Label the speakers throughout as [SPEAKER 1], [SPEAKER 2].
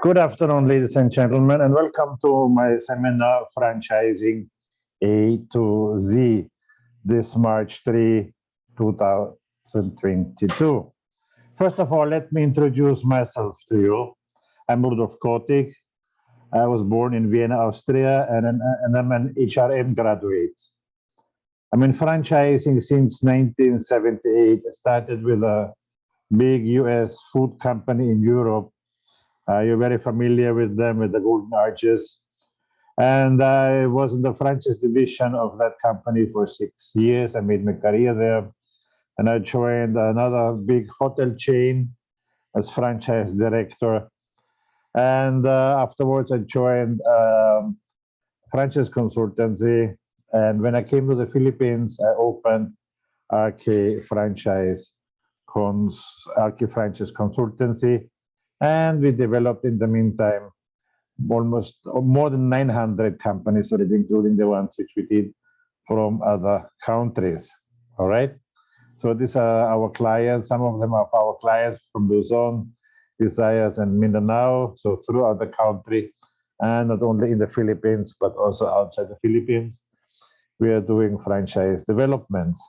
[SPEAKER 1] Good afternoon, ladies and gentlemen, and welcome to my seminar, Franchising A to Z, this March 3, 2022. First of all, let me introduce myself to you. I'm Rudolf Kotik. I was born in Vienna, Austria, and I'm an HRM graduate. I'm in franchising since 1978. I started with a big US food company in Europe. You're very familiar with them, with the Golden Arches. And I was in the franchise division of that company for 6 years. I made my career there. And I joined another big hotel chain as franchise director. And afterwards, I joined franchise consultancy. And when I came to the Philippines, I opened RK Franchise Consultancy. And we developed in the meantime almost more than 900 companies already, including the ones which we did from other countries. All right. So these are our clients. Some of them are our clients from Luzon, Visayas, and Mindanao. So throughout the country, and not only in the Philippines, but also outside the Philippines, we are doing franchise developments.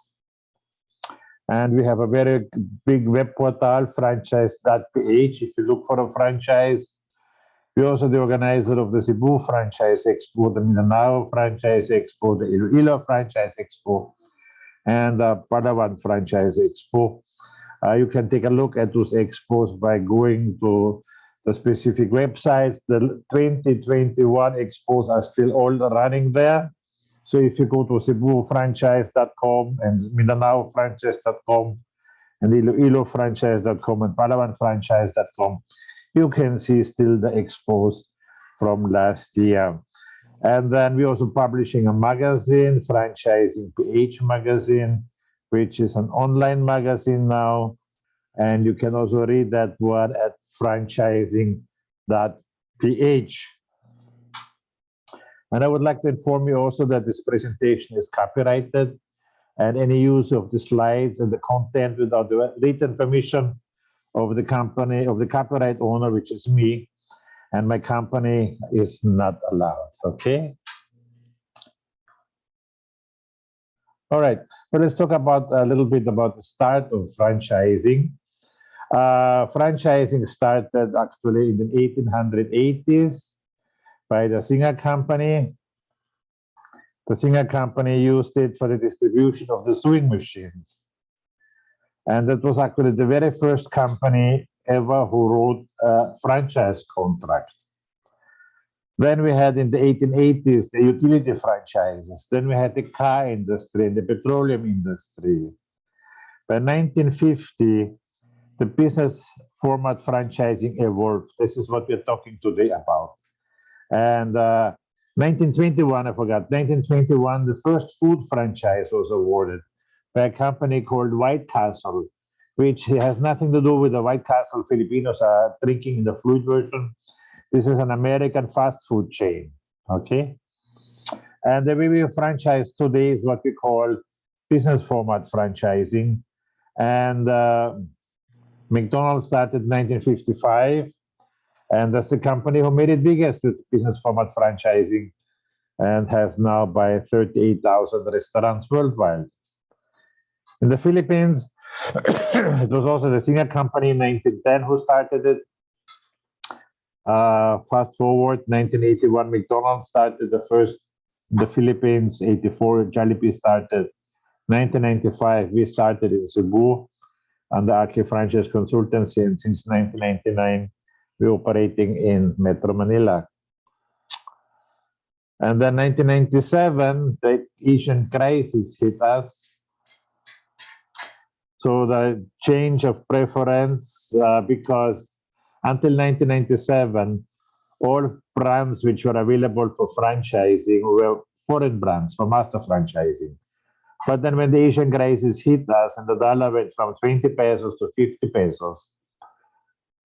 [SPEAKER 1] And we have a very big web portal, franchise.ph. If you look for a franchise, we're also the organizer of the Cebu Franchise Expo, the Mindanao Franchise Expo, the Iloilo Franchise Expo, and the Palawan Franchise Expo. You can take a look at those expos by going to the specific websites. The 2021 expos are still all running there. So if you go to CebuFranchise.com and MindanaoFranchise.com and IloiloFranchise.com and PalawanFranchise.com, you can see still the expos from last year. And then we're also publishing a magazine, Franchising PH magazine, which is an online magazine now. And you can also read that one at franchising.ph. And I would like to inform you also that this presentation is copyrighted, and any use of the slides and the content without the written permission of the company, of the copyright owner, which is me, and my company, is not allowed. Okay? All right. So let's talk about a little bit about the start of franchising. Franchising started actually in the 1880s by the Singer Company. The Singer Company used it for the distribution of the sewing machines. And that was actually the very first company ever who wrote a franchise contract. Then we had in the 1880s the utility franchises. Then we had the car industry and the petroleum industry. By 1950, the business format franchising evolved. This is what we're talking today about. And 1921, I forgot, 1921, the first food franchise was awarded by a company called White Castle, which has nothing to do with the White Castle Filipinos are drinking in the fluid version. This is an American fast food chain, okay? And the way we franchise today is what we call business format franchising. And McDonald's started in 1955. And that's the company who made it biggest with business format franchising and has now by 38,000 restaurants worldwide. In the Philippines, it was also the Singer Company in 1910 who started it. Fast forward, 1981, McDonald's started the first in the Philippines. 84, Jollibee started. 1995, we started in Cebu under RK Franchise Consultancy, and since 1999, we're operating in Metro Manila. And then 1997, the Asian crisis hit us. So the change of preference, because until 1997, all brands which were available for franchising were foreign brands for master franchising. But then when the Asian crisis hit us and the dollar went from 20 pesos to 50 pesos,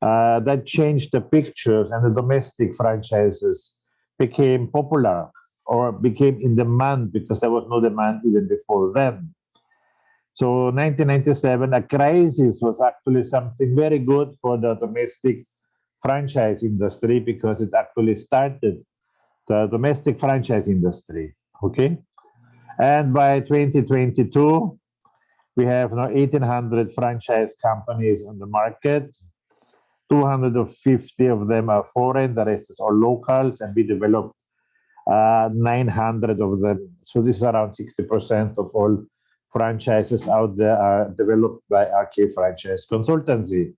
[SPEAKER 1] that changed the pictures, and the domestic franchises became popular or became in demand because there was no demand even before then. So 1997, a crisis was actually something very good for the domestic franchise industry because it actually started the domestic franchise industry. Okay. And by 2022, we have now 1,800 franchise companies on the market. 250 of them are foreign, the rest is all locals, and we developed 900 of them. So this is around 60% of all franchises out there are developed by RK Franchise Consultancy.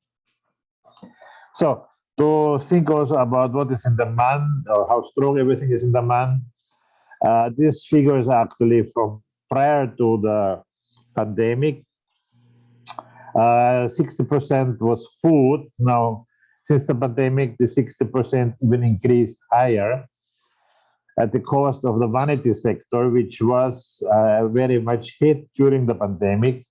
[SPEAKER 1] So to think also about what is in demand or how strong everything is in demand, these figures are actually from prior to the pandemic. 60% was food. Now, since the pandemic, the 60% even increased higher at the cost of the vanity sector, which was very much hit during the pandemic.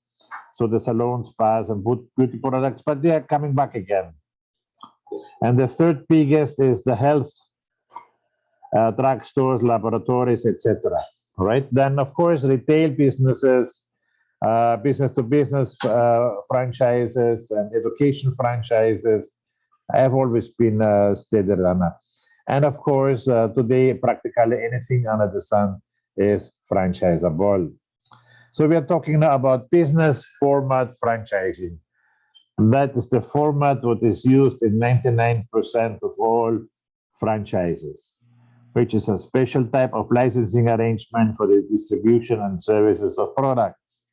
[SPEAKER 1] So the salon, spas, and beauty products, but they are coming back again. And the third biggest is the health, drugstores, laboratories, etc. Right? Then, of course, retail businesses, business-to-business franchises, and education franchises have always been steady runner. And of course, today, practically anything under the sun is franchisable. So we are talking now about business format franchising. That is the format that is used in 99% of all franchises, which is a special type of licensing arrangement for the distribution and services of products.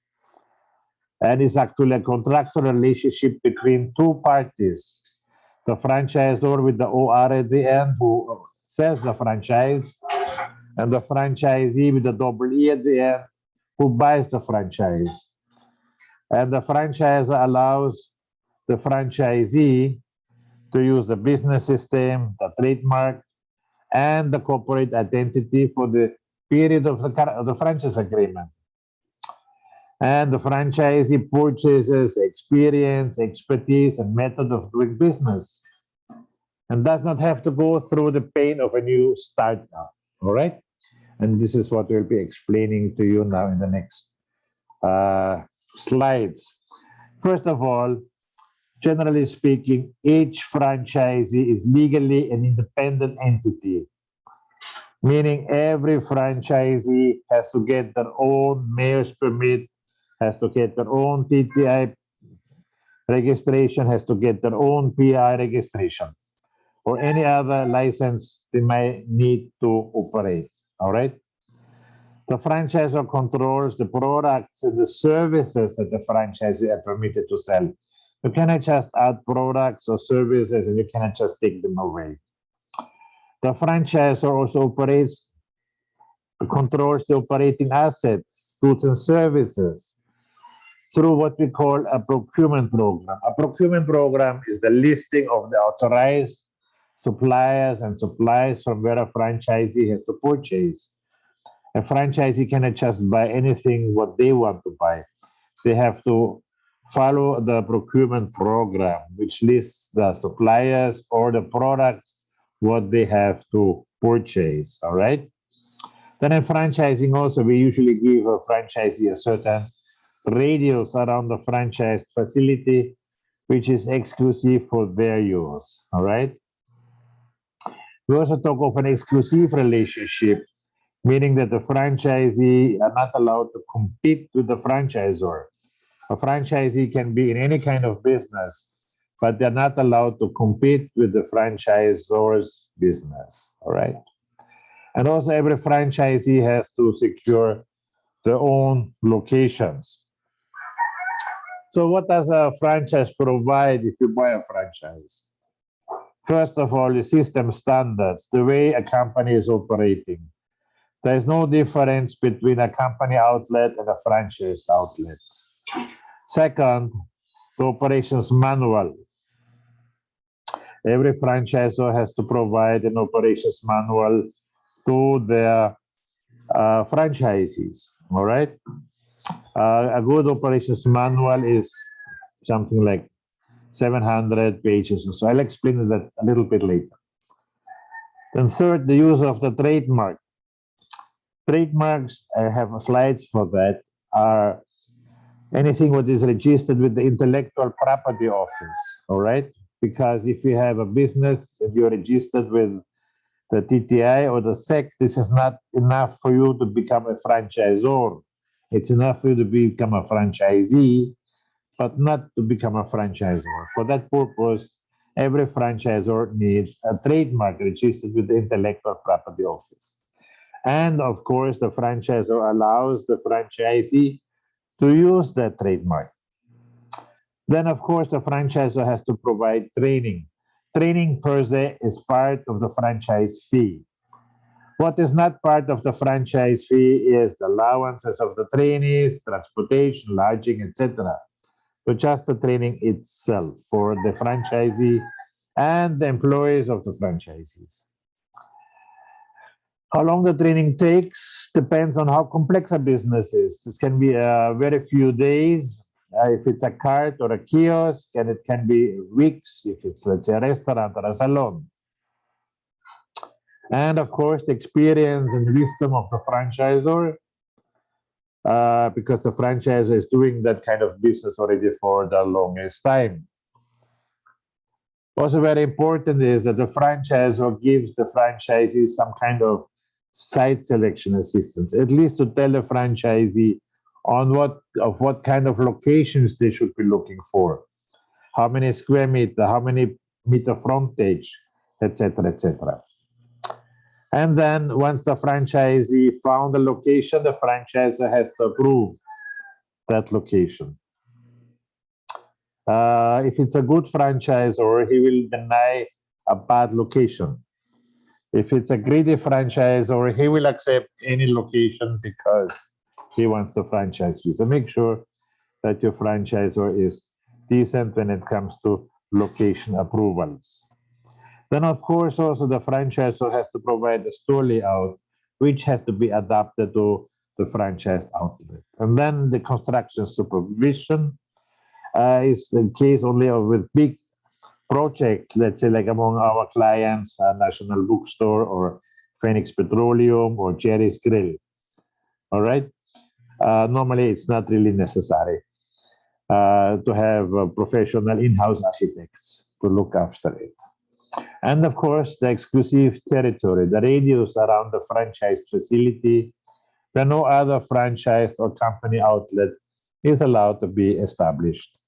[SPEAKER 1] And it's actually a contractual relationship between two parties. The franchisor with the OR at the end who sells the franchise, and the franchisee with the double E at the end who buys the franchise. And the franchisor allows the franchisee to use the business system, the trademark, and the corporate identity for the period of the franchise agreement. And the franchisee purchases experience, expertise, and method of doing business, and does not have to go through the pain of a new startup. All right? And this is what we'll be explaining to you now in the next slides. First of all, generally speaking, each franchisee is legally an independent entity, meaning every franchisee has to get their own mayor's permit, has to get their own TTI registration, has to get their own PI registration, or any other license they might need to operate. All right? The franchisor controls the products and the services that the franchisee are permitted to sell. You cannot just add products or services and you cannot just take them away. The franchisor also controls the operating assets, goods and services through what we call a procurement program. A procurement program is the listing of the authorized suppliers and supplies from where a franchisee has to purchase. A franchisee cannot just buy anything what they want to buy. They have to follow the procurement program, which lists the suppliers or the products what they have to purchase. All right. Then in franchising also, we usually give a franchisee a certain radius around the franchise facility, which is exclusive for their use. All right. We also talk of an exclusive relationship, meaning that the franchisee are not allowed to compete with the franchisor. A franchisee can be in any kind of business, but they're not allowed to compete with the franchisor's business. All right. And also, every franchisee has to secure their own locations. So, what does a franchise provide if you buy a franchise? First of all, the system standards, the way a company is operating. There is no difference between a company outlet and a franchise outlet. Second, the operations manual. Every franchisor has to provide an operations manual to their franchisees. All right. A good operations manual is something like 700 pages. So I'll explain that a little bit later. Then third, the use of the trademark. Trademarks, I have slides for that, are anything what is registered with the Intellectual Property Office, all right? because if you have a business and you're registered with the TTI or the SEC, this is not enough for you to become a franchisor. It's enough for you to become a franchisee, but not to become a franchisor. For that purpose, every franchisor needs a trademark registered with the Intellectual Property Office. And of course, the franchisor allows the franchisee to use that trademark. Then, of course, the franchisor has to provide training. Training per se is part of the franchise fee. What is not part of the franchise fee is the allowances of the trainees, transportation, lodging, etc. So just the training itself for the franchisee and the employees of the franchisees. How long the training takes depends on how complex a business is. This can be a very few days if it's a cart or a kiosk, and it can be weeks if it's, let's say, a restaurant or a salon. And of course, the experience and wisdom of the franchisor, because the franchisor is doing that kind of business already for the longest time. Also very important is that the franchisor gives the franchisees some kind of site selection assistance, at least to tell the franchisee on what kind of locations they should be looking for, how many square meter, how many meter frontage, etc., etc. And then once the franchisee found the location, the franchisor has to approve that location. If it's a good franchisor, he will deny a bad location. If it's a greedy franchisor, he will accept any location because he wants to franchise you. So make sure that your franchisor is decent when it comes to location approvals. Then, of course, also the franchisor has to provide a store layout, which has to be adapted to the franchised outlet. And then the construction supervision is the case only with big projects, let's say like among our clients, National Bookstore or Phoenix Petroleum or Jerry's Grill. All right. Normally, it's not really necessary to have professional in-house architects to look after it. And of course, the exclusive territory, the radius around the franchise facility, where no other franchised or company outlet is allowed to be established.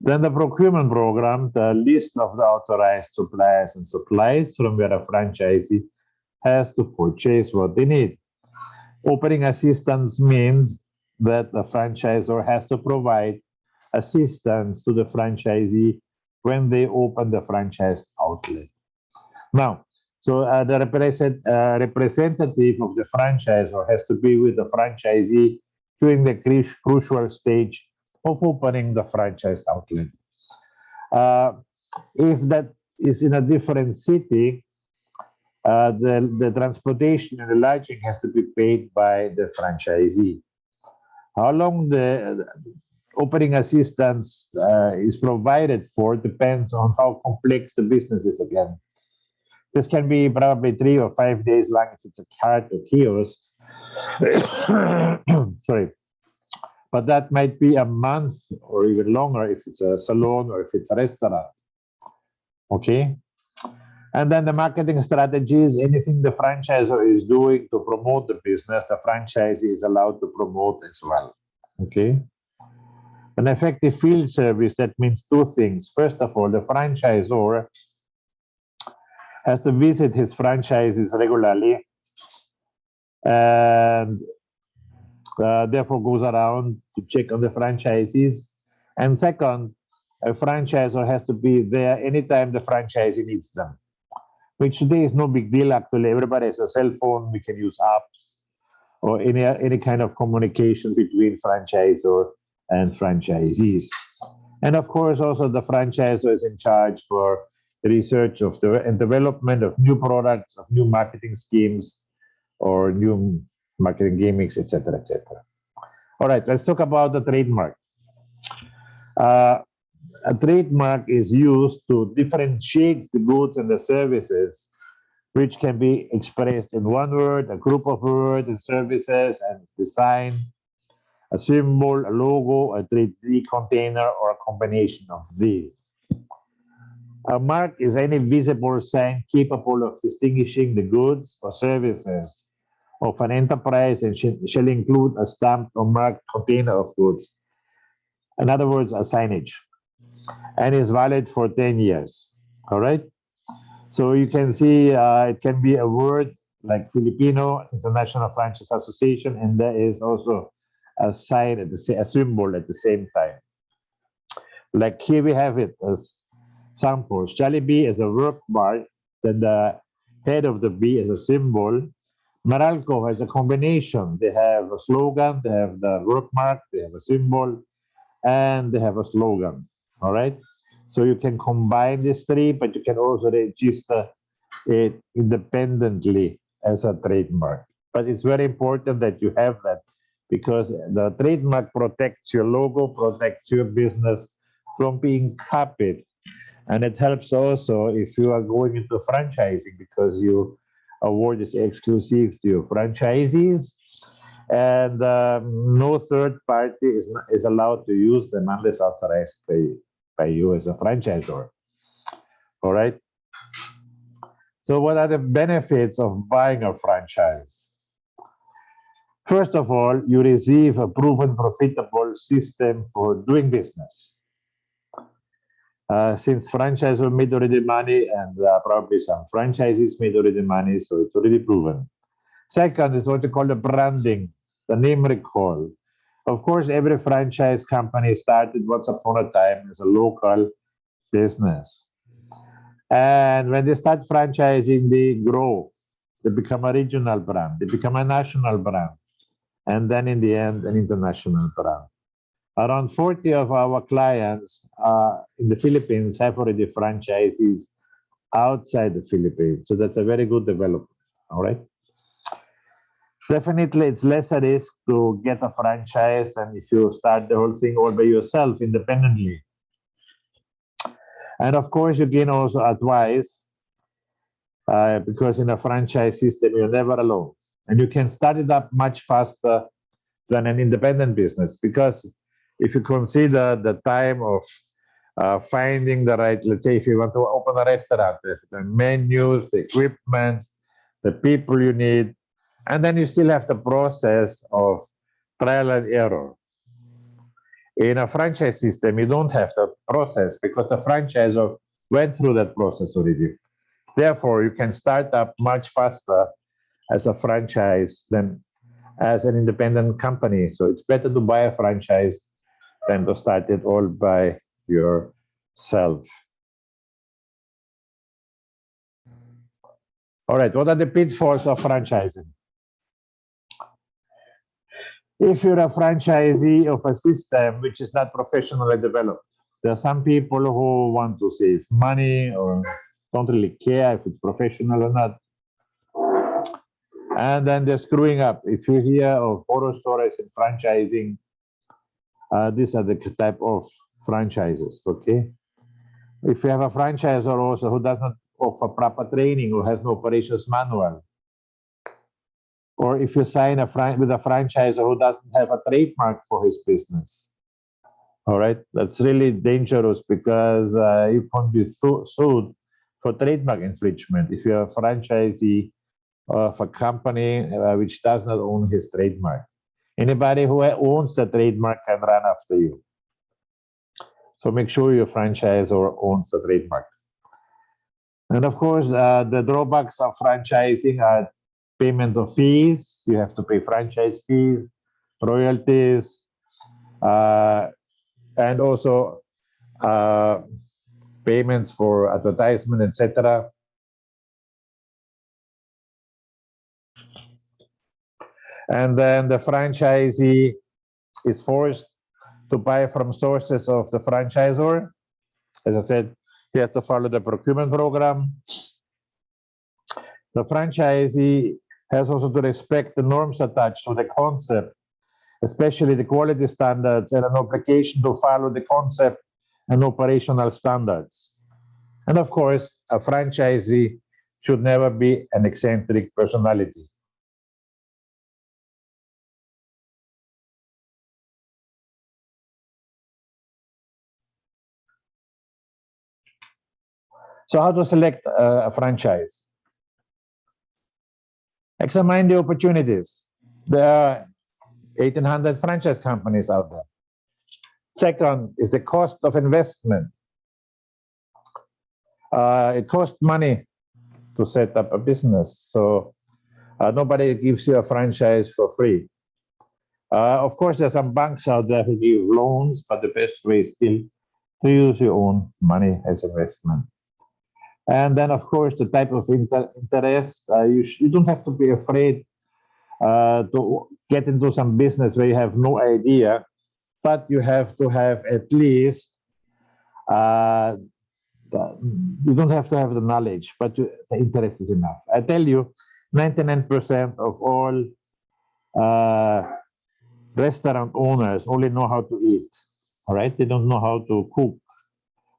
[SPEAKER 1] Then the procurement program, the list of the authorized suppliers and supplies from where a franchisee has to purchase what they need. Opening assistance means that the franchisor has to provide assistance to the franchisee when they open the franchise outlet. Now, so the representative of the franchisor has to be with the franchisee during the crucial stage of opening the franchise outlet. If that is in a different city, the transportation and the lodging has to be paid by the franchisee. How long the opening assistance is provided for depends on how complex the business is again. This can be probably 3 or 5 days long if it's a cart or kiosk. Sorry. But that might be a month or even longer if it's a salon or if it's a restaurant. Okay? And then the marketing strategies, anything the franchisor is doing to promote the business, the franchisee is allowed to promote as well. Okay? An effective field service, that means two things. First of all, the franchisor has to visit his franchises regularly and therefore goes around to check on the franchisees. And second, a franchisor has to be there anytime the franchisee needs them, which today is no big deal. Actually, everybody has a cell phone. We can use apps or any kind of communication between franchisor and franchisees. And of course, also the franchisor is in charge for the research of and development of new products, of new marketing schemes, or new marketing gimmicks, etc., etc. All right, let's talk about the trademark. A trademark is used to differentiate the goods and the services, which can be expressed in one word, a group of words and services and design. a symbol, a logo, a 3D container, or a combination of these. A mark is any visible sign capable of distinguishing the goods or services of an enterprise and shall include a stamped or marked container of goods. In other words, a signage, and is valid for 10 years. All right. So you can see it can be a word like Filipino International Franchise Association, and there is also a sign at a symbol at the same time. Like here we have it as samples. Jollibee is a work mark, then the head of the B is a symbol. Meralco has a combination. They have a slogan, they have the work mark, they have a symbol, and they have a slogan. All right. So you can combine these three, but you can also register it independently as a trademark. But it's very important that you have that because the trademark protects your logo, protects your business from being copied. And it helps also if you are going into franchising because you award is exclusive to your franchisees. And no third party is allowed to use them unless authorized by you as a franchisor. All right. So what are the benefits of buying a franchise? First of all, you receive a proven profitable system for doing business. Since franchisor made already money and probably some franchises made already money, so it's already proven. Second is what you call the branding, the name recall. Of course, every franchise company started once upon a time as a local business. And when they start franchising, they grow. They become a regional brand. They become a national brand. And then in the end, an international brand. Around 40 of our clients in the Philippines have already franchises outside the Philippines. So that's a very good development. All right. Definitely, it's less a risk to get a franchise than if you start the whole thing all by yourself independently. And of course, you can also advise because in a franchise system, you're never alone. And you can start it up much faster than an independent business because if you consider the time of finding the right, let's say if you want to open a restaurant, the menus, the equipment, the people you need, and then you still have the process of trial and error. In a franchise system, you don't have the process because the franchisor went through that process already. Therefore, you can start up much faster as a franchise than as an independent company. So it's better to buy a franchise than to start it all by yourself. All right, what are the pitfalls of franchising? If you're a franchisee of a system which is not professionally developed, there are some people who want to save money or don't really care if it's professional or not. And then they're screwing up. If you hear of horror stories in franchising, these are the type of franchises, okay? If you have a franchisor also who does not offer proper training or has no operations manual, or if you sign with a franchisor who doesn't have a trademark for his business, all right, that's really dangerous because you can be sued for trademark infringement if you're a franchisee of a company which does not own his trademark. Anybody who owns the trademark can run after you. So make sure your franchisor owns the trademark. And of course, the drawbacks of franchising are payment of fees. You have to pay franchise fees, royalties, and also payments for advertisement, etc. And then the franchisee is forced to buy from sources of the franchisor. As I said, he has to follow the procurement program. The franchisee has also to respect the norms attached to the concept, especially the quality standards and an obligation to follow the concept and operational standards. And of course, a franchisee should never be an eccentric personality. So how to select a franchise? Examine the opportunities. There are 1,800 franchise companies out there. Second is the cost of investment. It costs money to set up a business. So nobody gives you a franchise for free. Of course, there's some banks out there who give loans, but the best way is still to use your own money as investment. And then, of course, the type of interest. You don't have to be afraid to get into some business where you have no idea, but you have to have at least, you don't have to have the knowledge, but the interest is enough. I tell you, 99% of all restaurant owners only know how to eat, all right? They don't know how to cook.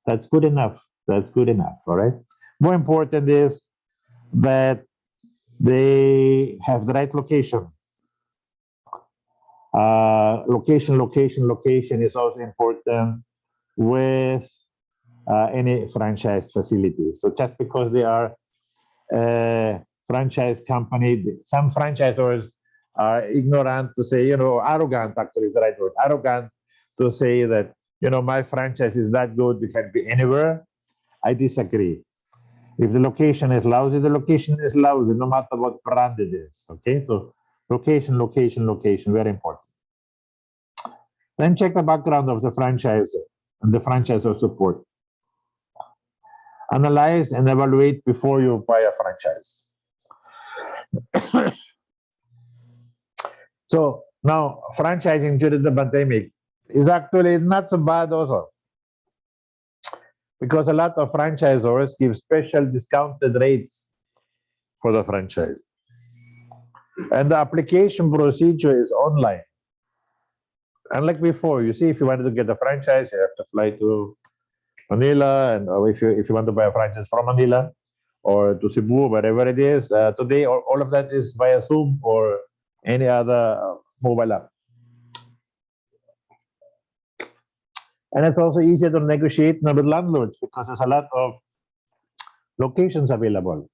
[SPEAKER 1] That's good enough. That's good enough, all right? More important is that they have the right location. Location is also important with any franchise facility. So just because they are a franchise company, some franchisors are ignorant to say, arrogant actually is the right word, arrogant to say that, my franchise is that good, we can be anywhere. I disagree. If the location is lousy, the location is lousy, no matter what brand it is, okay? So location, very important. Then check the background of the franchisor and the franchisor support. Analyze and evaluate before you buy a franchise. So now, franchising during the pandemic is actually not so bad also, because a lot of franchisors give special discounted rates for the franchise. And the application procedure is online. Unlike before, you see, if you wanted to get a franchise, you have to fly to Manila, and if you want to buy a franchise from Manila or to Cebu, wherever it is, today all of that is via Zoom or any other mobile app. And it's also easier to negotiate with landlords because there's a lot of locations available.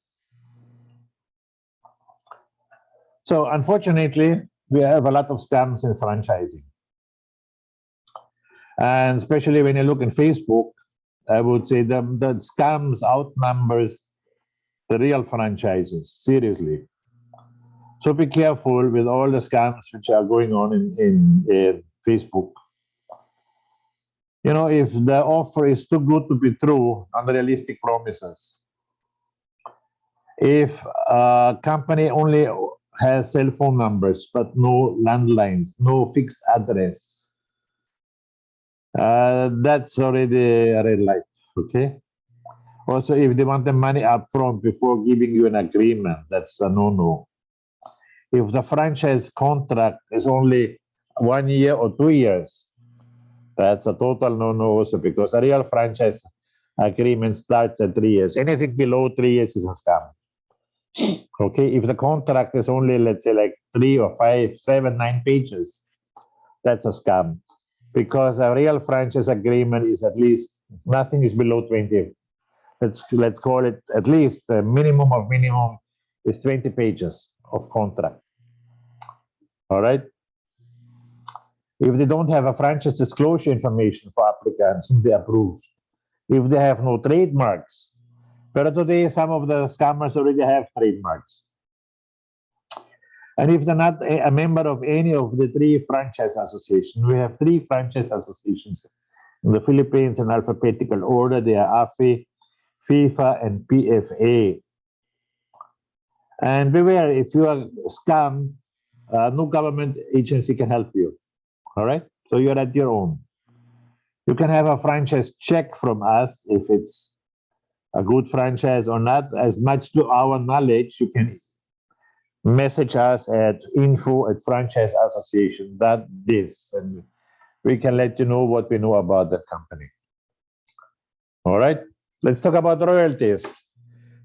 [SPEAKER 1] So unfortunately, we have a lot of scams in franchising. And especially when you look in Facebook, I would say the scams outnumbers the real franchises, seriously. So be careful with all the scams which are going on in Facebook. If the offer is too good to be true, unrealistic promises. If a company only has cell phone numbers, but no landlines, no fixed address, that's already a red light, okay? Also, if they want the money up front before giving you an agreement, that's a no-no. If the franchise contract is only 1 year or 2 years, that's a total no-no also, because a real franchise agreement starts at 3 years. Anything below 3 years is a scam. Okay, if the contract is only, let's say, like 3 or 5, 7, 9 pages, that's a scam. Because a real franchise agreement is at least, nothing is below 20. Let's call it at least the minimum of minimum is 20 pages of contract. All right. If they don't have a franchise disclosure information for applicants, they approve. If they have no trademarks, but today some of the scammers already have trademarks. And if they're not a member of any of the 3 franchise associations, we have 3 franchise associations in the Philippines in alphabetical order. They are AFE, FIFA, and PFA. And beware, if you are scammed, no government agency can help you. All right? So you're at your own. You can have a franchise check from us if it's a good franchise or not. As much to our knowledge, you can message us at info@franchiseassociation.biz, and we can let you know what we know about the company. All right, let's talk about royalties.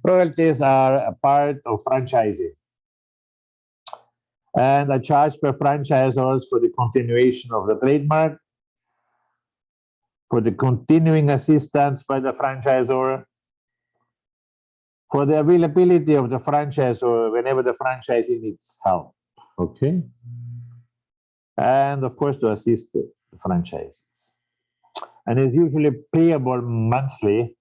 [SPEAKER 1] Royalties are a part of franchising and a charge per franchisors for the continuation of the trademark, for the continuing assistance by the franchisor, for the availability of the franchise or whenever the franchisee needs help. Okay. And of course, to assist the franchises. And it's usually payable monthly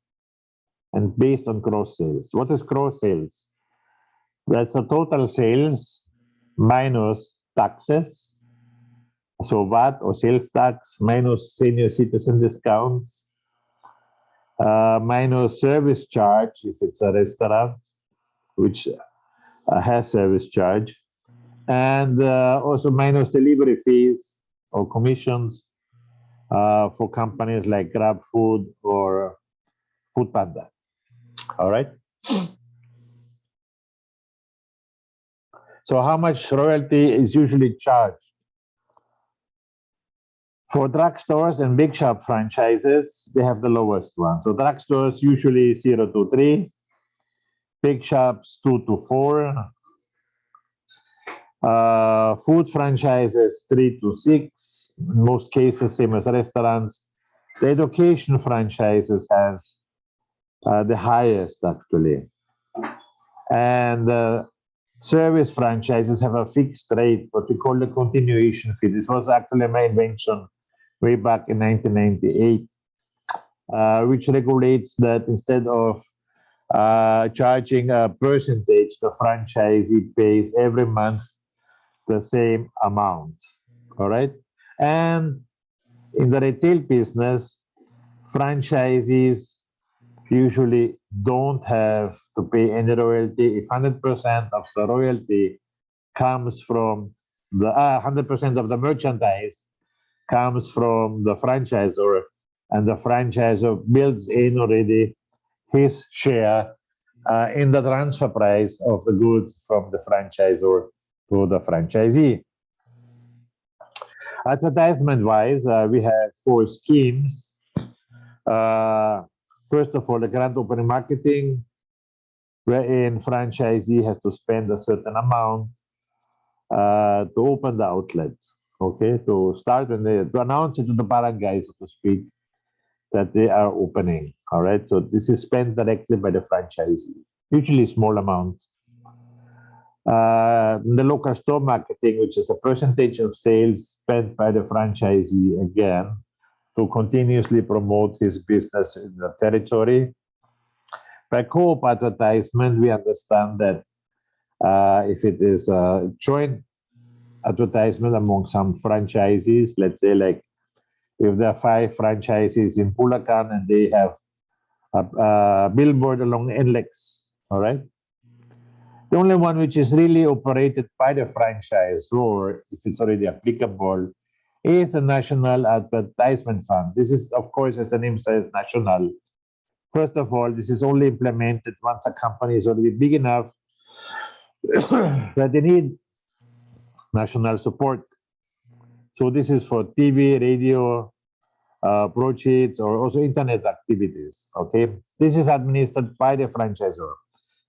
[SPEAKER 1] and based on gross sales. What is gross sales? That's the total sales minus taxes. So VAT or sales tax minus senior citizen discounts, minus service charge if it's a restaurant, which has service charge, and also minus delivery fees or commissions for companies like Grab Food or Food Panda. All right. So how much royalty is usually charged? For drugstores and big shop franchises, they have the lowest one. So drugstores usually 0 to 3, big shops 2 to 4, food franchises 3 to 6, in most cases same as restaurants. The education franchises has the highest actually. And service franchises have a fixed rate, what we call the continuation fee. This was actually my invention way back in 1998, which regulates that instead of charging a percentage, the franchisee pays every month the same amount. All right. And in the retail business, franchisees usually don't have to pay any royalty if 100% of the royalty comes from the 100% of the merchandise comes from the franchisor, and the franchisor builds in already his share in the transfer price of the goods from the franchisor to the franchisee. Advertisement-wise, we have 4 schemes. First of all, the grand opening marketing, wherein franchisee has to spend a certain amount to open the outlet. Okay, to start when to announce it to the barangays, so to speak, that they are opening. All right, so this is spent directly by the franchisee, usually small amounts. The local store marketing, which is a percentage of sales spent by the franchisee, again, to continuously promote his business in the territory. By co-op advertisement, we understand that if it is a joint advertisement among some franchisees, let's say like if there are 5 franchisees in Bulacan and they have a billboard along NLEX, all right? The only one which is really operated by the franchisor, if it's already applicable, is the National Advertisement Fund. This is, of course, as the name says, national. First of all, this is only implemented once a company is already big enough that they need national support. So this is for TV, radio, broadsheets, or also internet activities. Okay, this is administered by the franchisor,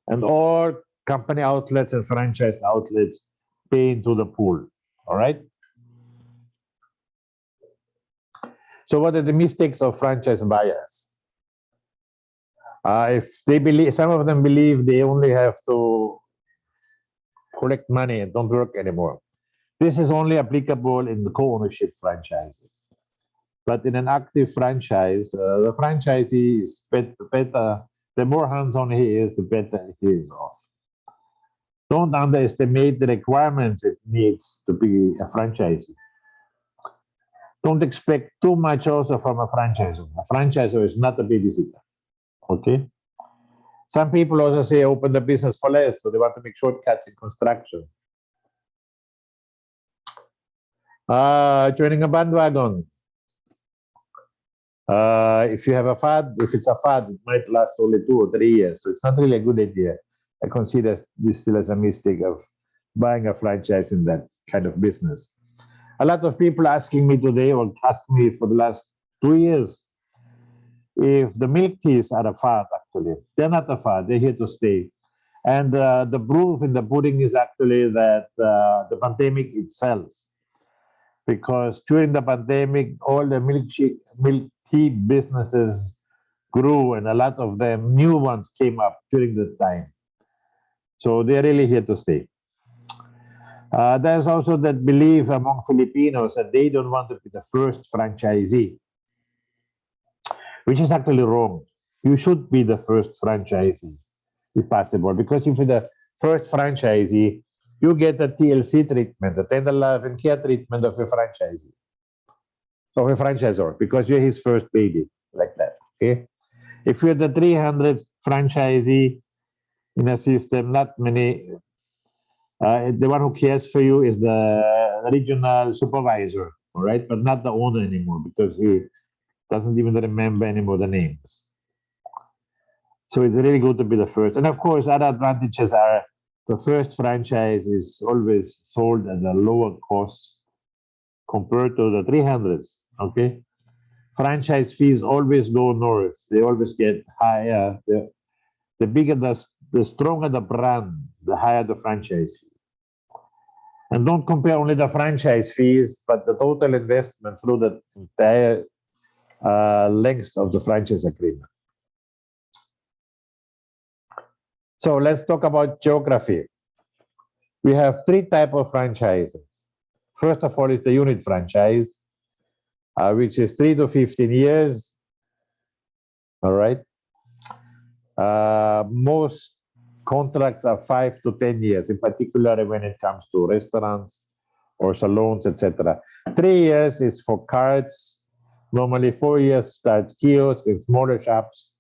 [SPEAKER 1] and all company outlets and franchise outlets pay into the pool. All right. So what are the mistakes of franchise buyers? If they believe, some of them believe they only have to collect money and don't work anymore. This is only applicable in the co-ownership franchises. But in an active franchise, the franchisee is better. The more hands-on he is, the better he is off. Don't underestimate the requirements it needs to be a franchisee. Don't expect too much also from a franchisor. A franchisor is not a babysitter. Okay. Some people also say open the business for less, so they want to make shortcuts in construction. Joining a bandwagon. If you have a fad, if it's a fad, it might last only 2 or 3 years. So it's not really a good idea. I consider this still as a mistake of buying a franchise in that kind of business. A lot of people asking me today, or asked me for the last 2 years, if the milk teas are a fad. Actually, they're not a fad. They're here to stay. And the proof in the pudding is actually that the pandemic itself. Because during the pandemic, all the milk tea businesses grew, and a lot of them, new ones came up during that time. So they're really here to stay. There's also that belief among Filipinos that they don't want to be the first franchisee, which is actually wrong. You should be the first franchisee, if possible, because if you're the first franchisee, you get the TLC treatment, the tender love and care treatment of a franchisee, of a franchisor, because you're his first baby, like that. Okay. If you're the 300th franchisee in a system, not many. The one who cares for you is the regional supervisor, all right, but not the owner anymore, because he doesn't even remember anymore the names. So it's really good to be the first. And of course, other advantages are the first franchise is always sold at a lower cost compared to the 300s. Okay. Franchise fees always go north. They always get higher. The bigger, the stronger the brand, the higher the franchise fee. And don't compare only the franchise fees, but the total investment through the entire length of the franchise agreement. So let's talk about geography. We have three types of franchises. First of all is the unit franchise, which is 3 to 15 years. All right. Most contracts are 5 to 10 years, in particular when it comes to restaurants or salons, etc. 3 years is for cards. Normally 4 years starts kiosks in smaller shops,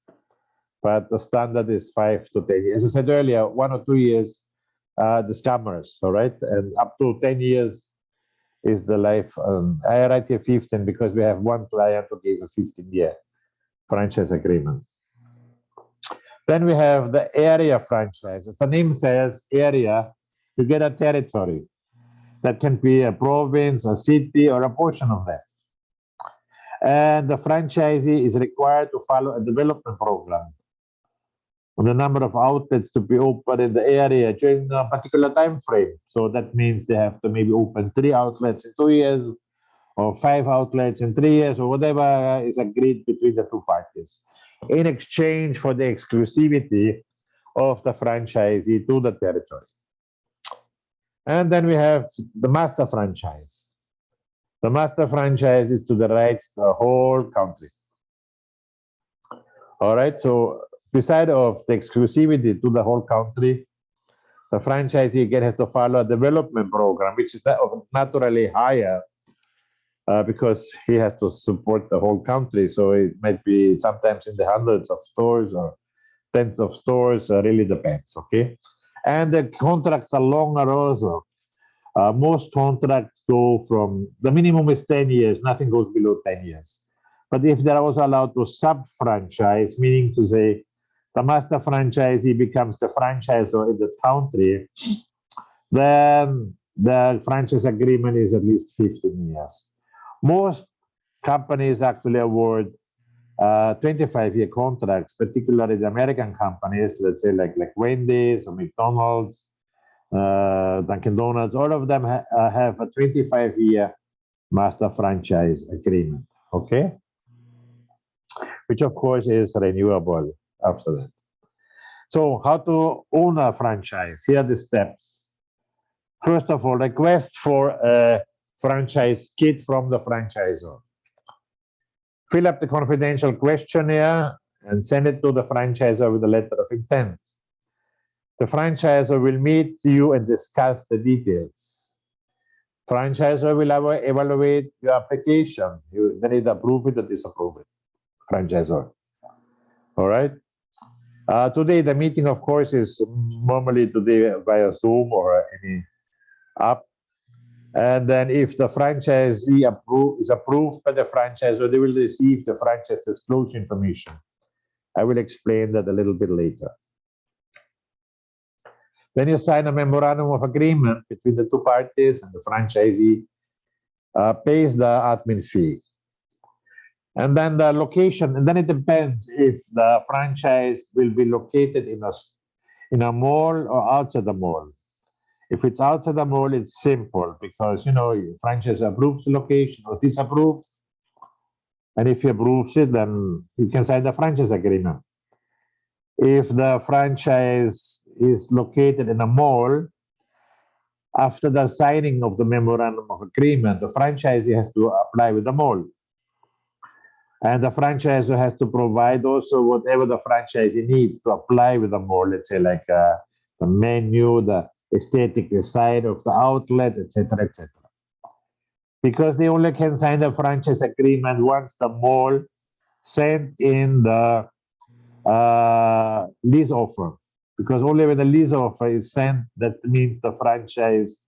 [SPEAKER 1] but the standard is 5 to 10 years. As I said earlier, 1 or 2 years, the scammers, all right? And up to 10 years is the life. I write here 15 because we have one client who gave a 15-year franchise agreement. Then we have the area franchise. As the name says, area, you get a territory. That can be a province, a city, or a portion of that. And the franchisee is required to follow a development program on the number of outlets to be open in the area during a particular time frame. So that means they have to maybe open 3 outlets in 2 years, or 5 outlets in 3 years, or whatever is agreed between the two parties, in exchange for the exclusivity of the franchisee to the territory. And then we have the master franchise. The master franchise is to the rights to the whole country. All right, so beside of the exclusivity to the whole country, the franchisee again has to follow a development program, which is naturally higher because he has to support the whole country. So it might be sometimes in the hundreds of stores or tens of stores, really depends, okay? And the contracts are longer also. Most contracts go from, the minimum is 10 years, nothing goes below 10 years. But if they're also allowed to sub-franchise, meaning to say the master franchisee becomes the franchisor in the country, then the franchise agreement is at least 15 years. Most companies actually award 25-year contracts, particularly the American companies, let's say like Wendy's or McDonald's, Dunkin' Donuts, all of them have a 25-year master franchise agreement, okay? Which of course is renewable after that. So how to own a franchise? Here are the steps. First of all, request for a franchise kit from the franchisor. Fill up the confidential questionnaire and send it to the franchisor with a letter of intent. The franchisor will meet you and discuss the details. Franchisor will evaluate your application. You then either approve it or disapprove it. Franchisor. All right. Today, the meeting, of course, is normally today via Zoom or any app. And then if the franchisee is approved by the franchisor, they will receive the franchise disclosure information. I will explain that a little bit later. Then you sign a memorandum of agreement between the two parties, and the franchisee pays the admin fee. And then the location, and then it depends if the franchise will be located in a mall or outside the mall. If it's outside the mall, it's simple because, you know, your franchise approves the location or disapproves. And if he approves it, then you can sign the franchise agreement. If the franchise is located in a mall, after the signing of the memorandum of agreement, the franchisee has to apply with the mall. And the franchisor has to provide also whatever the franchisee needs to apply with the mall, let's say like the menu, the aesthetic design of the outlet, etc., etc. Because they only can sign the franchise agreement once the mall sent in the lease offer. Because only when the lease offer is sent, that means the franchise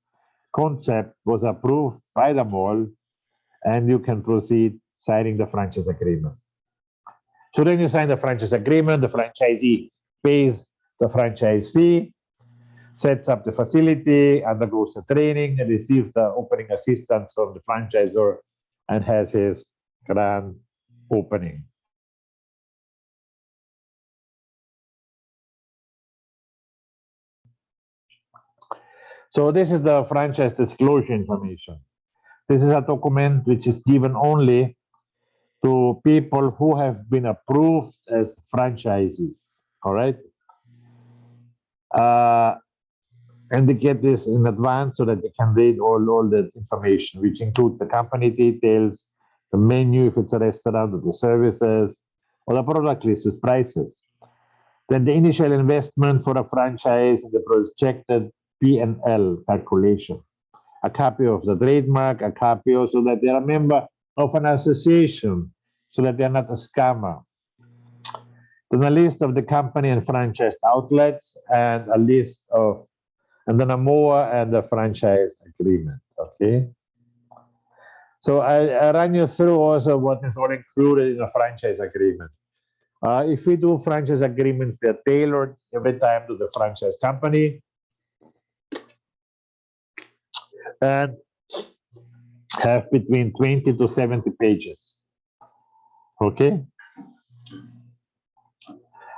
[SPEAKER 1] concept was approved by the mall, and you can proceed signing the franchise agreement. So then you sign the franchise agreement, the franchisee pays the franchise fee, sets up the facility, undergoes the training, and receives the opening assistance from the franchisor and has his grand opening. So this is the franchise disclosure information. This is a document which is given only to people who have been approved as franchisees, all right? And they get this in advance so that they can read all the information, which includes the company details, the menu if it's a restaurant, or the services, or the product list with prices. Then the initial investment for a franchise and the projected P&L calculation. A copy of the trademark, a copy also that they're a member of an association, so that they're not a scammer. Then a list of the company and franchise outlets, and a list of, and then a MOA and the franchise agreement, okay? So I run you through also what is all included in a franchise agreement. If we do franchise agreements, they're tailored every time to the franchise company, and have between 20 to 70 pages, okay?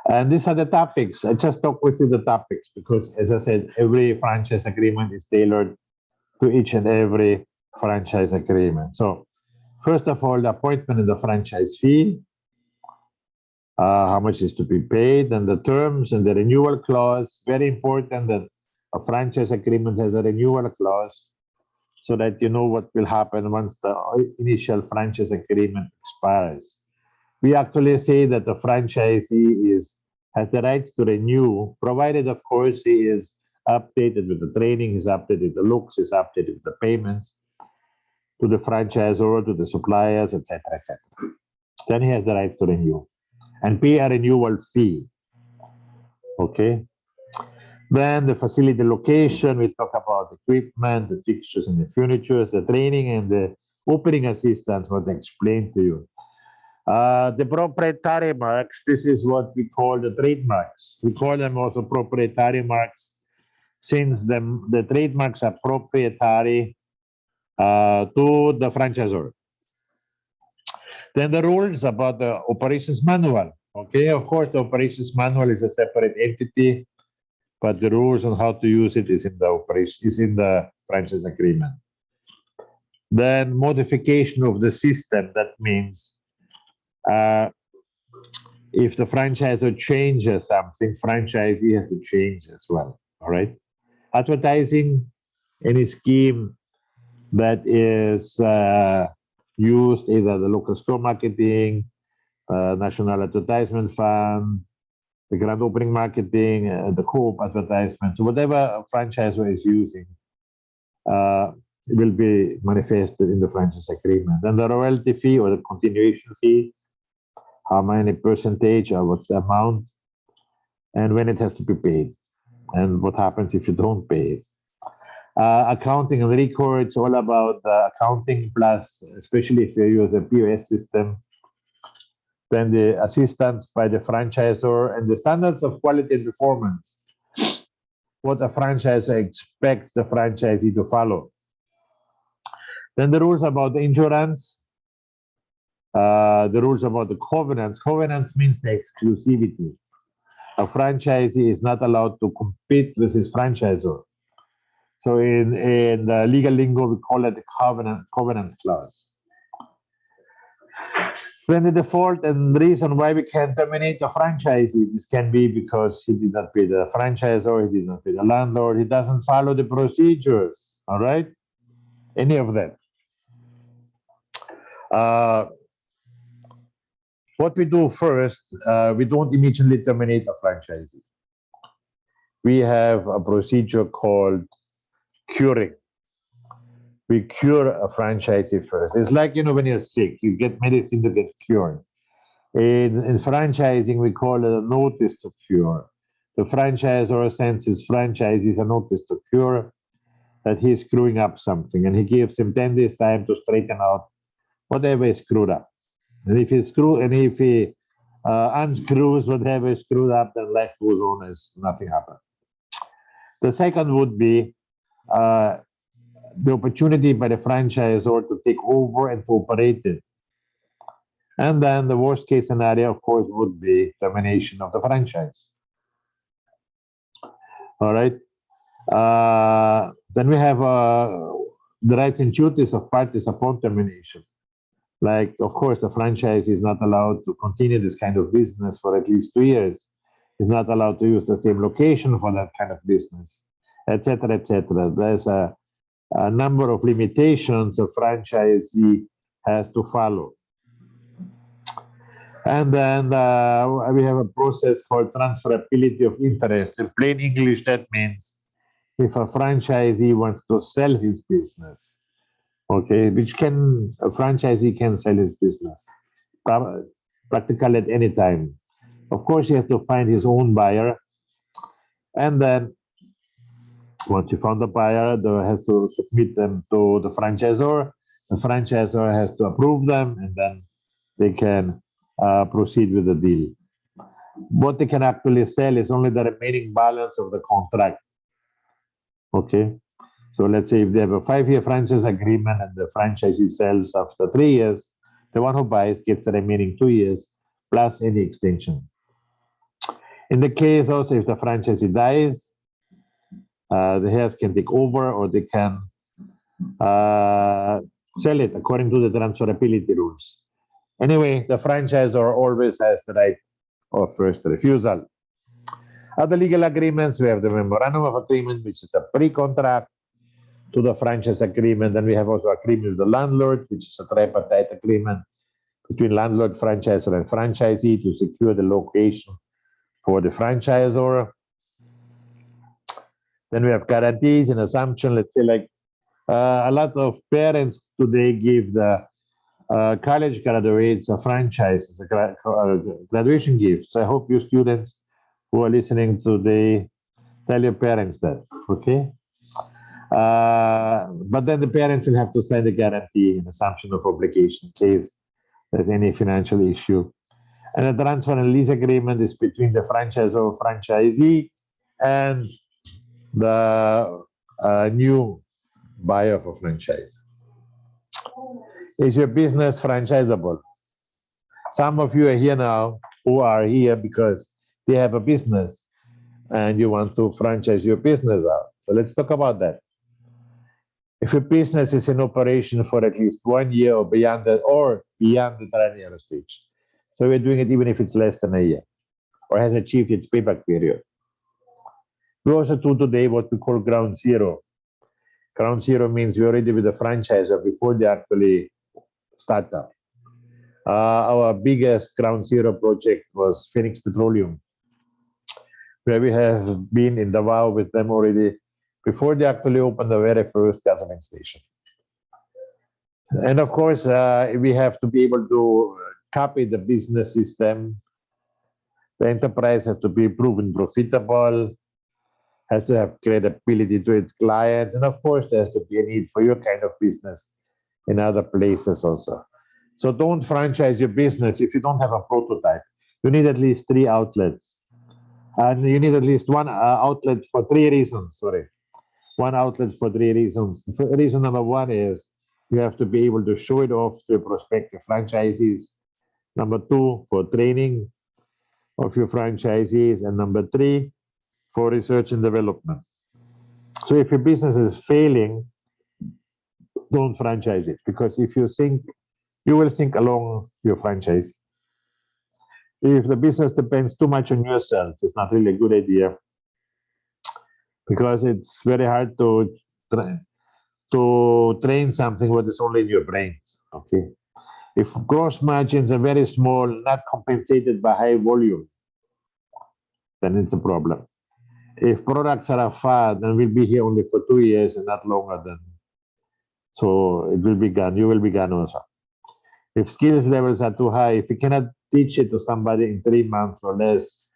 [SPEAKER 1] And these are the topics. I just talk with you the topics because, as I said, every franchise agreement is tailored to each and every franchise agreement. So, first of all, the appointment of the franchise fee, how much is to be paid, and the terms and the renewal clause. Very important that a franchise agreement has a renewal clause so that you know what will happen once the initial franchise agreement expires. We actually say that the franchisee has the rights to renew, provided, of course, he is updated with the training, he's updated with the looks, he's updated with the payments to the franchisor, to the suppliers, etc., etc. Then he has the right to renew and pay a renewal fee. Okay. Then the facility location, we talk about equipment, the fixtures and the furniture, the training and the opening assistance, what I explained to you. The proprietary marks, this is what we call the trademarks. We call them also proprietary marks since the trademarks are proprietary to the franchisor. Then the rules about the operations manual. Okay, of course, the operations manual is a separate entity, but the rules on how to use it is in the franchise agreement. Then modification of the system, that means if the franchisor changes something, franchisee has to change as well. All right. Advertising, any scheme that is used, either the local store marketing, national advertisement fund, the grand opening marketing, the co-op advertisement. So whatever a franchisor is using will be manifested in the franchise agreement. And the royalty fee or the continuation fee, how many percentage or what's the amount, and when it has to be paid, and what happens if you don't pay it. Accounting and records, all about accounting plus, especially if you use a POS system. Then the assistance by the franchisor and the standards of quality and performance. What a franchisor expects the franchisee to follow. Then the rules about the insurance, the rules about the covenants. Covenants means the exclusivity. A franchisee is not allowed to compete with his franchisor. So in the legal lingo, we call it the covenants clause. When the default and the reason why we can terminate a franchisee, this can be because he did not pay the franchisor, he did not pay the landlord, he doesn't follow the procedures, all right? Any of that. What we do first, we don't immediately terminate a franchisee. We have a procedure called curing. We cure a franchisee first. It's like, when you're sick, you get medicine to get cured. In franchising, we call it a notice to cure. The franchisor sends his franchisees a notice to cure that he's screwing up something, and he gives him 10 days time to straighten out whatever is screwed up. And if he unscrews whatever is screwed up, then life goes on as nothing happened. The second would be the opportunity by the franchisor to take over and to operate it. And then the worst case scenario, of course, would be termination of the franchise. All right. Then we have the rights and duties of parties upon termination. Like, of course, the franchise is not allowed to continue this kind of business for at least 2 years. Is not allowed to use the same location for that kind of business, etc., etc. There's a number of limitations a franchisee has to follow. And then we have a process called transferability of interest. In plain English, that means if a franchisee wants to sell his business, okay, a franchisee can sell his business practically at any time. Of course, he has to find his own buyer. And then once he found the buyer, he has to submit them to the franchisor. The franchisor has to approve them, and then they can proceed with the deal. What they can actually sell is only the remaining balance of the contract. Okay. So let's say if they have a 5-year franchise agreement and the franchisee sells after 3 years, the one who buys gets the remaining 2 years plus any extension. In the case also, if the franchisee dies, the heirs can take over, or they can sell it according to the transferability rules. Anyway, the franchisor always has the right of first refusal. Other legal agreements, we have the memorandum of agreement, which is a pre-contract to the franchise agreement. Then we have also agreement with the landlord, which is a tripartite agreement between landlord, franchisor, and franchisee to secure the location for the franchisor. Then we have guarantees and assumption. Let's say like a lot of parents today give the college graduates a franchise as a graduation gift. So I hope you students who are listening today tell your parents that, okay? But then the parents will have to sign the guarantee and assumption of obligation in case there's any financial issue. And the transfer and lease agreement is between the franchisor or franchisee and the new buyer of a franchise. Is your business franchisable? Some of you are here now who are here because they have a business and you want to franchise your business out. So let's talk about that. If your business is in operation for at least 1 year or beyond that, or beyond the triennial stage, so we're doing it even if it's less than a year or has achieved its payback period. We also do today what we call ground zero. Ground zero means we're already with the franchisor before they actually start up. Our biggest ground zero project was Phoenix Petroleum, where we have been in Davao with them already before they actually opened the very first gasoline station. And of course, we have to be able to copy the business system. The enterprise has to be proven profitable, has to have credibility to its clients, and of course, there has to be a need for your kind of business in other places also. So don't franchise your business if you don't have a prototype. You need at least 3 outlets. And you need at least 1 outlet for 3 reasons, sorry. 1 outlet for 3 reasons. Reason number 1 is you have to be able to show it off to your prospective franchisees. Number 2, for training of your franchisees. And number 3, for research and development. So if your business is failing, don't franchise it, because if you think you will sink along your franchise. If the business depends too much on yourself, it's not really a good idea, because it's very hard to train something what is only in your brains. Okay, if gross margins are very small, not compensated by high volume, then it's a problem. If products are a fad and will be here only for 2 years and not longer, then so it will be gone. You will be gone also. If skills levels are too high, if you cannot teach it to somebody in 3 months or less,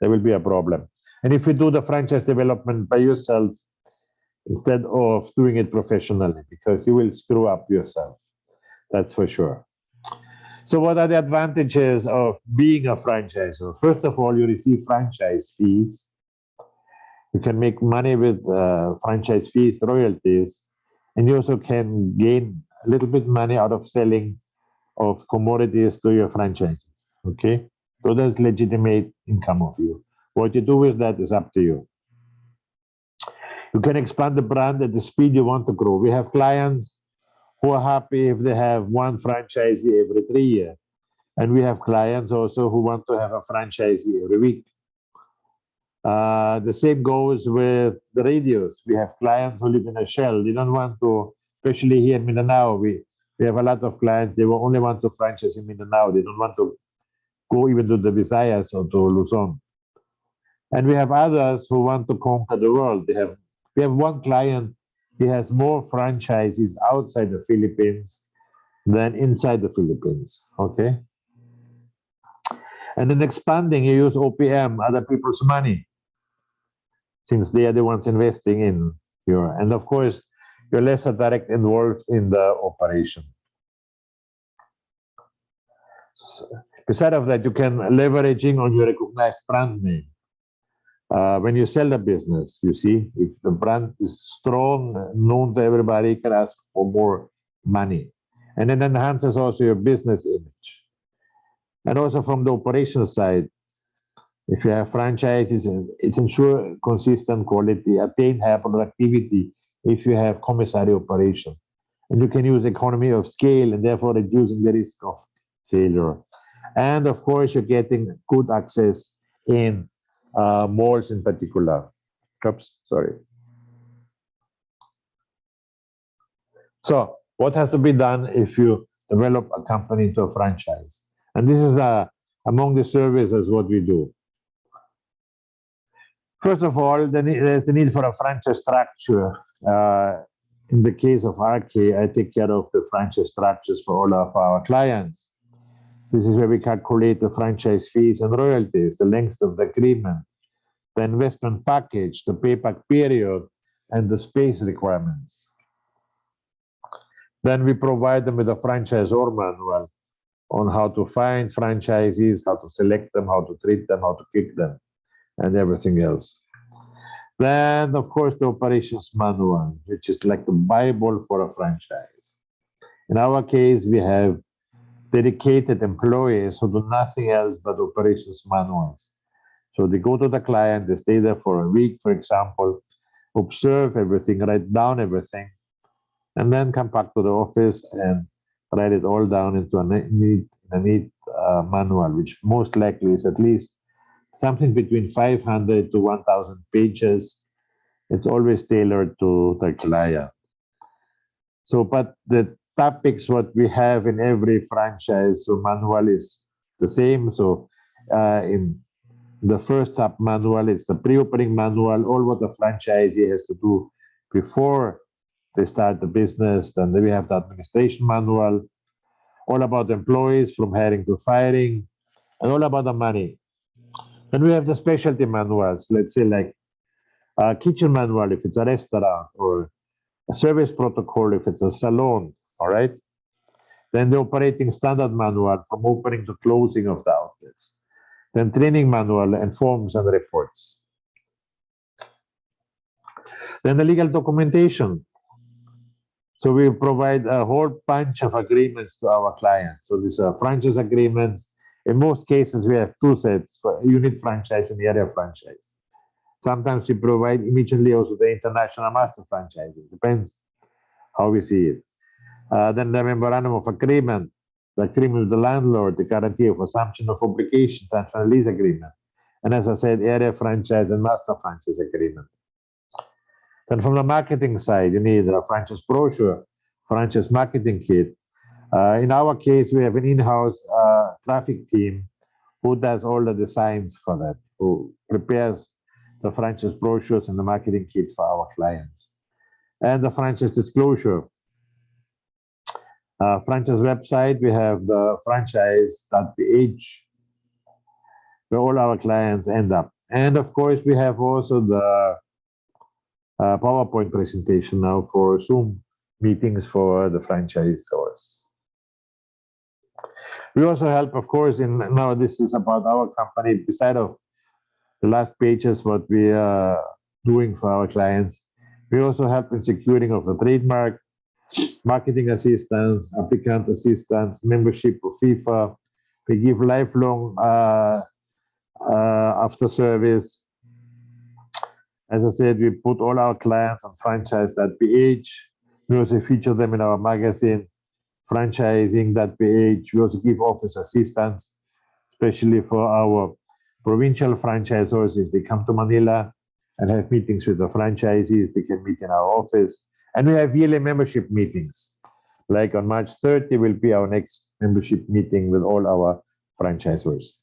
[SPEAKER 1] there will be a problem. And if you do the franchise development by yourself instead of doing it professionally, because you will screw up yourself, that's for sure. So what are the advantages of being a franchisor? First of all, you receive franchise fees. You can make money with franchise fees, royalties, and you also can gain a little bit money out of selling of commodities to your franchises. Okay, so that's legitimate income of you. What you do with that is up to you. You can expand the brand at the speed you want to grow. We have clients who are happy if they have one franchisee every 3 years. And we have clients also who want to have a franchisee every week. The same goes with the radios. We have clients who live in a shell. They don't want to, especially here in Mindanao, we have a lot of clients, they will only want to franchise in Mindanao. They don't want to go even to the Visayas or to Luzon. And we have others who want to conquer the world. We have one client, he has more franchises outside the Philippines than inside the Philippines. Okay. And then expanding, you use OPM, other people's money, since they are the ones investing in your, and of course, you're less direct involved in the operation. So, beside of that, you can leveraging on your recognized brand name. When you sell the business, you see, if the brand is strong, known to everybody, you can ask for more money. And it enhances also your business image. And also from the operations side, if you have franchises, it's ensure consistent quality, attain high productivity if you have commissary operation. And you can use economy of scale and therefore reducing the risk of failure. And of course, you're getting good access in malls in particular. Oops, sorry. So what has to be done if you develop a company into a franchise? And this is among the services what we do. First of all, there's the need for a franchise structure. In the case of RK, I take care of the franchise structures for all of our clients. This is where we calculate the franchise fees and royalties, the length of the agreement, the investment package, the payback period, and the space requirements. Then we provide them with a franchisor manual on how to find franchisees, how to select them, how to treat them, how to kick them, and everything else. Then, of course, the operations manual, which is like the Bible for a franchise. In our case, we have dedicated employees who do nothing else but operations manuals. So they go to the client, they stay there for a week, for example, observe everything, write down everything, and then come back to the office and write it all down into a neat manual, which most likely is at least something between 500 to 1,000 pages. It's always tailored to the client. So, but the topics what we have in every franchise so manual is the same. So, in the first sub manual, it's the pre-opening manual, all what the franchisee has to do before they start the business. Then we have the administration manual, all about employees from hiring to firing, and all about the money. Then we have the specialty manuals, let's say like a kitchen manual if it's a restaurant, or a service protocol if it's a salon, all right? Then the operating standard manual from opening to closing of the outlets. Then training manual and forms and reports. Then the legal documentation. So we provide a whole bunch of agreements to our clients. So these are franchise agreements. In most cases, we have two sets, for unit franchise and area franchise. Sometimes we provide immediately also the international master franchise. It depends how we see it. Then the memorandum of agreement, the agreement with the landlord, the guarantee of assumption of obligation, transfer and lease agreement. And as I said, area franchise and master franchise agreement. Then from the marketing side, you need a franchise brochure, franchise marketing kit. In our case, we have an in-house graphic team who does all the designs for that, who prepares the franchise brochures and the marketing kits for our clients. And the franchise disclosure. Franchise website, we have the franchise.ph, where all our clients end up. And of course, we have also the PowerPoint presentation now for Zoom meetings for the franchisors. We also help, of course, now this is about our company, beside of the last pages, what we are doing for our clients. We also help in securing of the trademark, marketing assistance, applicant assistance, membership of FIFA. We give lifelong after service. As I said, we put all our clients on franchise.ph. We also feature them in our magazine, franchising.ph. We also give office assistance, especially for our provincial franchisors. If they come to Manila and have meetings with the franchisees, they can meet in our office. And we have yearly membership meetings. Like on March 30 will be our next membership meeting with all our franchisors.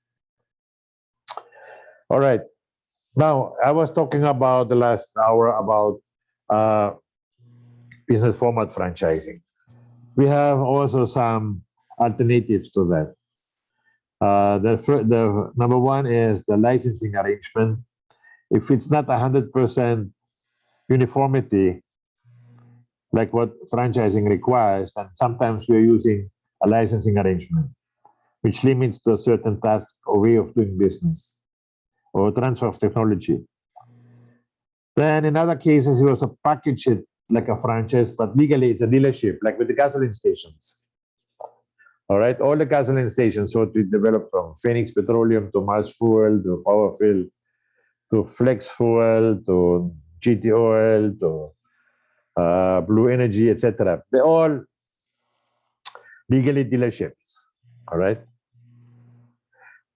[SPEAKER 1] All right. Now, I was talking about the last hour about business format franchising. We have also some alternatives to that. The number one is the licensing arrangement. If it's not 100% uniformity, like what franchising requires, and sometimes we're using a licensing arrangement, which limits to a certain task or way of doing business or transfer of technology. Then in other cases, we also package it like a franchise, but legally it's a dealership, like with the gasoline stations. All right, all the gasoline stations, so we developed from Phoenix Petroleum to Mars Fuel to Powerfill to Flex Fuel to GT Oil to Blue Energy, etc. They're all legally dealerships, all right?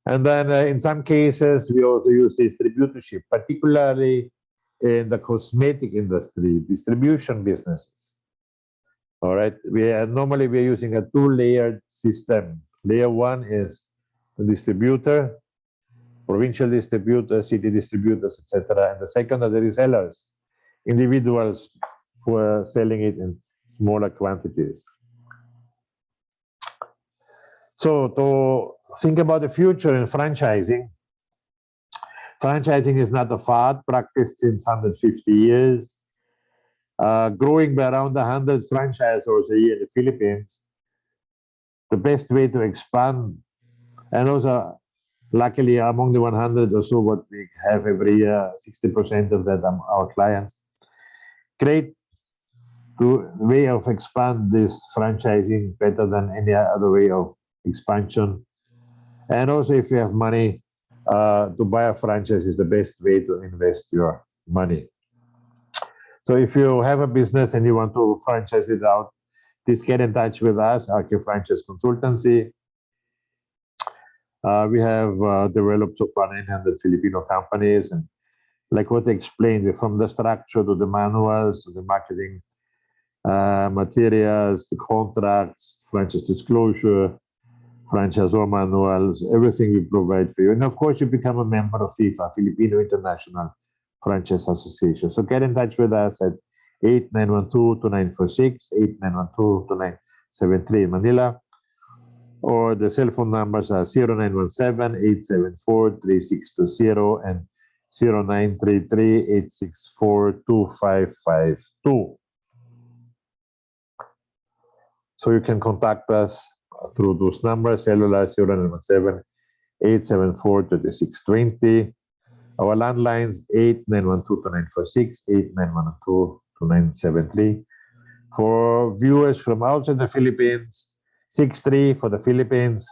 [SPEAKER 1] And then in some cases, we also use distributorship, particularly in the cosmetic industry, distribution businesses. All right, normally we're using a two-layered system. Layer one is the distributor, provincial distributors, city distributors, etc. And the second are the resellers, individuals who are selling it in smaller quantities. So to think about the future in franchising, franchising is not a fad, practiced since 150 years. Growing by around 100 franchisors a year in the Philippines. The best way to expand, and also luckily among the 100 or so what we have every year, 60% of that are our clients. Great way of expand this franchising better than any other way of expansion. And also if you have money to buy a franchise is the best way to invest your money. So if you have a business and you want to franchise it out, please get in touch with us, RK Franchise Consultancy. We have developed so far 900 Filipino companies. And like what I explained, from the structure to the manuals, to the marketing materials, the contracts, franchise disclosure, franchisor manuals, everything we provide for you. And of course, you become a member of FIFA, Filipino International Franchise Association. So get in touch with us at 8912-2946, 8912-2973 in Manila, or the cell phone numbers are 0917-874-3620 and 0933-864-2552. So you can contact us through those numbers, cellular 0917-874-3620. Our landlines 8912-2946, 8912-2973. For viewers from outside the Philippines, 63 for the Philippines,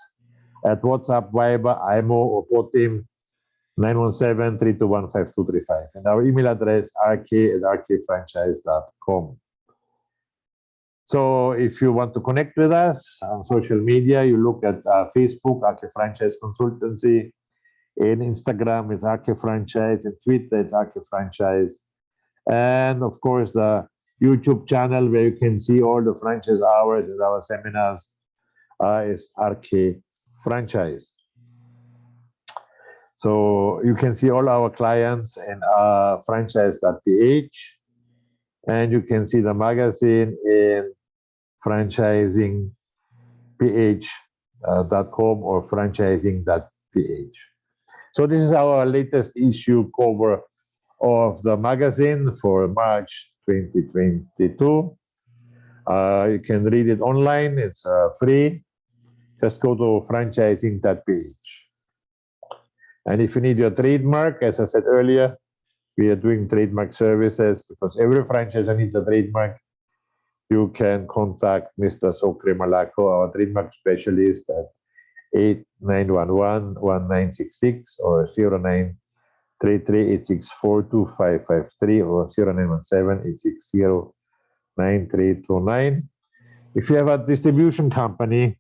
[SPEAKER 1] at WhatsApp, Viber, IMO, or POTIM, 917-321-5235. And our email address, rk@rkfranchise.com. So if you want to connect with us on social media, you look at Facebook, Ake Franchise Consultancy. In Instagram, it's Ake Franchise. In Twitter, it's Ake Franchise. And of course, the YouTube channel where you can see all the franchise hours and our seminars is Ake Franchise. So you can see all our clients in franchise.ph, and you can see the magazine in franchisingph.com or franchising.ph. So this is our latest issue cover of the magazine for March 2022. You can read it online. It's free. Just go to franchising.ph. And if you need your trademark, as I said earlier, we are doing trademark services because every franchisor needs a trademark. You can contact Mr. Sokre Malaco, our trademark specialist, at 8911-1966 or 0933-864-2553 or 0917-860-9329. If you have a distribution company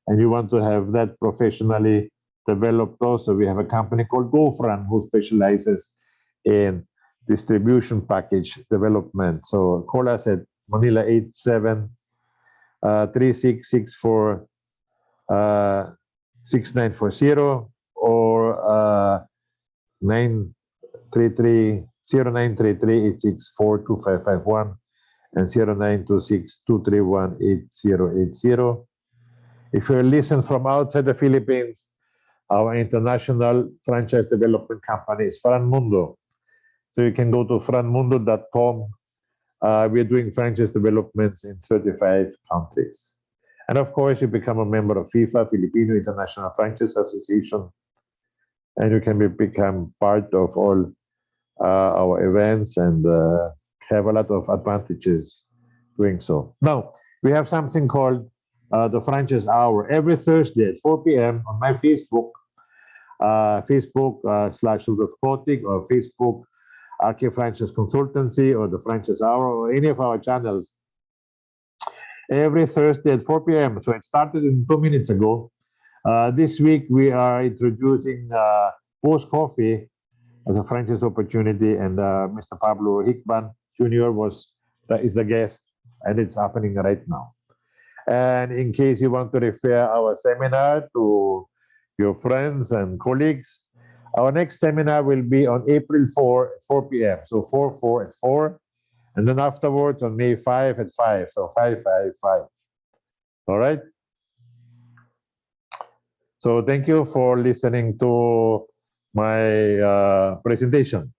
[SPEAKER 1] and you want to have that professionally developed also, we have a company called GoFran who specializes in distribution package development. So call us at Manila 87-3664 6940 or 0933-864-2551 and 0926-231-8080. If you listen from outside the Philippines, our international franchise development company is Franmundo. So you can go to franmundo.com. We're doing franchise developments in 35 countries. And of course, you become a member of FIFA, Filipino International Franchise Association, and you can become part of all our events and have a lot of advantages doing so. Now, we have something called the Franchise Hour every Thursday at 4 p.m. on my Facebook, / Rudolf Kotik, or Facebook Ake Franchise Consultancy, or the Franchise Hour, or any of our channels. Every Thursday at 4 p.m. So it started 2 minutes ago. This week we are introducing Post Coffee as a franchise opportunity, and Mr. Pablo Hickman Jr. is the guest, and it's happening right now. And in case you want to refer our seminar to your friends and colleagues, our next seminar will be on April 4 at 4 p.m. So 4 at 4, and then afterwards on May 5 at 5. So 5. All right. So thank you for listening to my presentation.